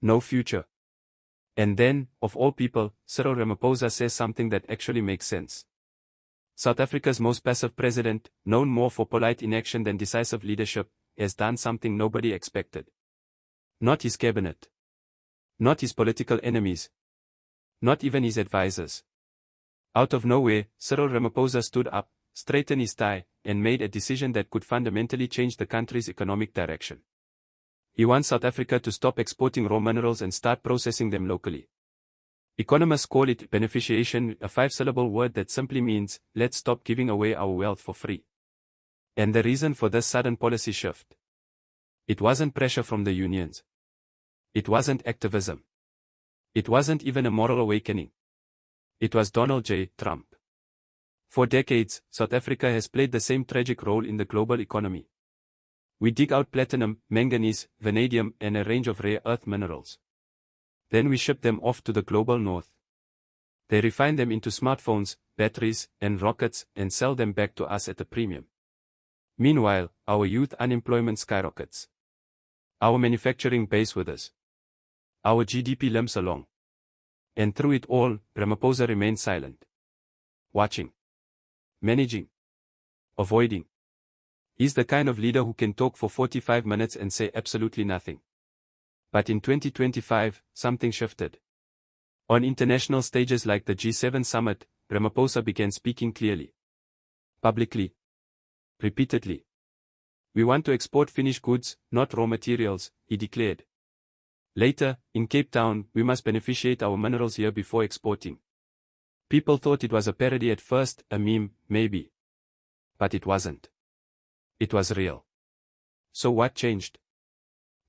No future. And then, of all people, Cyril Ramaphosa says something that actually makes sense. South Africa's most passive president, known more for polite inaction than decisive leadership, has done something nobody expected. Not his cabinet. Not his political enemies. Not even his advisors. Out of nowhere, Cyril Ramaphosa stood up, straightened his tie, and made a decision that could fundamentally change the country's economic direction. He wants South Africa to stop exporting raw minerals and start processing them locally. Economists call it beneficiation, a 5-syllable word that simply means, let's stop giving away our wealth for free. And the reason for this sudden policy shift? It wasn't pressure from the unions. It wasn't activism. It wasn't even a moral awakening. It was Donald J. Trump. For decades, South Africa has played the same tragic role in the global economy. We dig out platinum, manganese, vanadium, and a range of rare earth minerals. Then we ship them off to the global north. They refine them into smartphones, batteries, and rockets and sell them back to us at a premium. Meanwhile, our youth unemployment skyrockets. Our manufacturing base withers. Our GDP limps along. And through it all, Ramaphosa remains silent. Watching. Managing. Avoiding. He's the kind of leader who can talk for 45 minutes and say absolutely nothing. But in 2025, something shifted. On international stages like the G7 summit, Ramaphosa began speaking clearly. Publicly. Repeatedly. We want to export finished goods, not raw materials, he declared. Later, in Cape Town, we must beneficiate our minerals here before exporting. People thought it was a parody at first, a meme, maybe. But it wasn't. It was real. So what changed?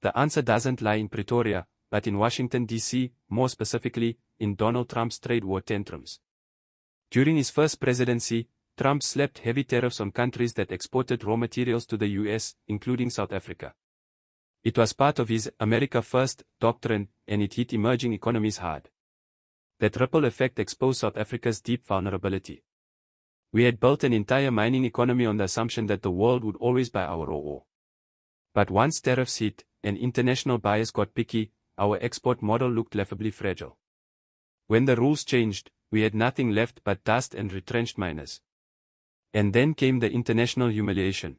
The answer doesn't lie in Pretoria, but in Washington, D.C., more specifically, in Donald Trump's trade war tantrums. During his first presidency, Trump slapped heavy tariffs on countries that exported raw materials to the U.S., including South Africa. It was part of his America First doctrine, and it hit emerging economies hard. That ripple effect exposed South Africa's deep vulnerability. We had built an entire mining economy on the assumption that the world would always buy our raw ore. But once tariffs hit, and international buyers got picky, our export model looked laughably fragile. When the rules changed, we had nothing left but dust and retrenched miners. And then came the international humiliation.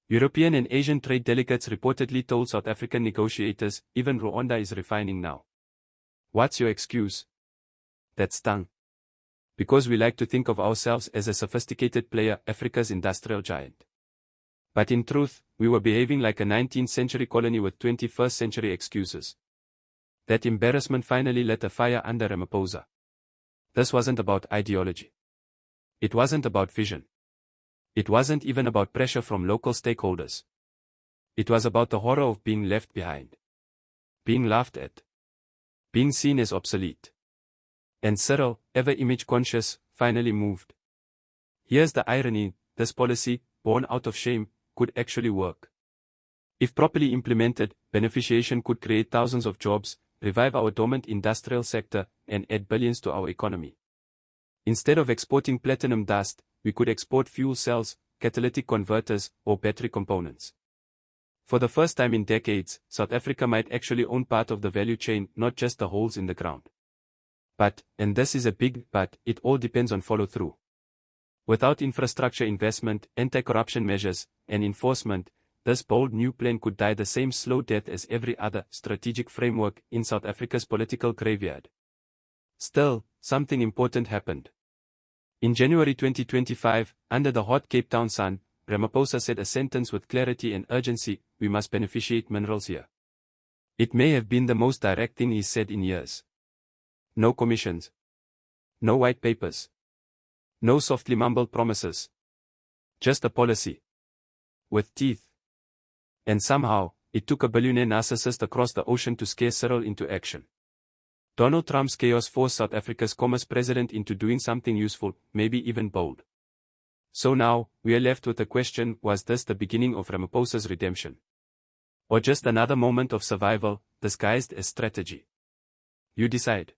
European and Asian trade delegates reportedly told South African negotiators, even Rwanda is refining now. What's your excuse? That stung. Because we like to think of ourselves as a sophisticated player, Africa's industrial giant. But in truth, we were behaving like a 19th century colony with 21st century excuses. That embarrassment finally lit a fire under Ramaphosa. This wasn't about ideology. It wasn't about vision. It wasn't even about pressure from local stakeholders. It was about the horror of being left behind. Being laughed at. Being seen as obsolete. And Cyril, ever image conscious, finally moved. Here's the irony, this policy, born out of shame, could actually work. If properly implemented, beneficiation could create thousands of jobs, revive our dormant industrial sector, and add billions to our economy. Instead of exporting platinum dust, we could export fuel cells, catalytic converters, or battery components. For the first time in decades, South Africa might actually own part of the value chain, not just the holes in the ground. But, and this is a big but, it all depends on follow-through. Without infrastructure investment, anti-corruption measures, and enforcement, this bold new plan could die the same slow death as every other strategic framework in South Africa's political graveyard. Still, something important happened. In January 2025, under the hot Cape Town sun, Ramaphosa said a sentence with clarity and urgency: we must beneficiate minerals here. It may have been the most direct thing he's said in years. No commissions. No white papers. No softly mumbled promises. Just a policy. With teeth. And somehow, it took a billionaire narcissist across the ocean to scare Cyril into action. Donald Trump's chaos forced South Africa's commerce president into doing something useful, maybe even bold. So now, we are left with the question: was this the beginning of Ramaphosa's redemption? Or just another moment of survival, disguised as strategy? You decide.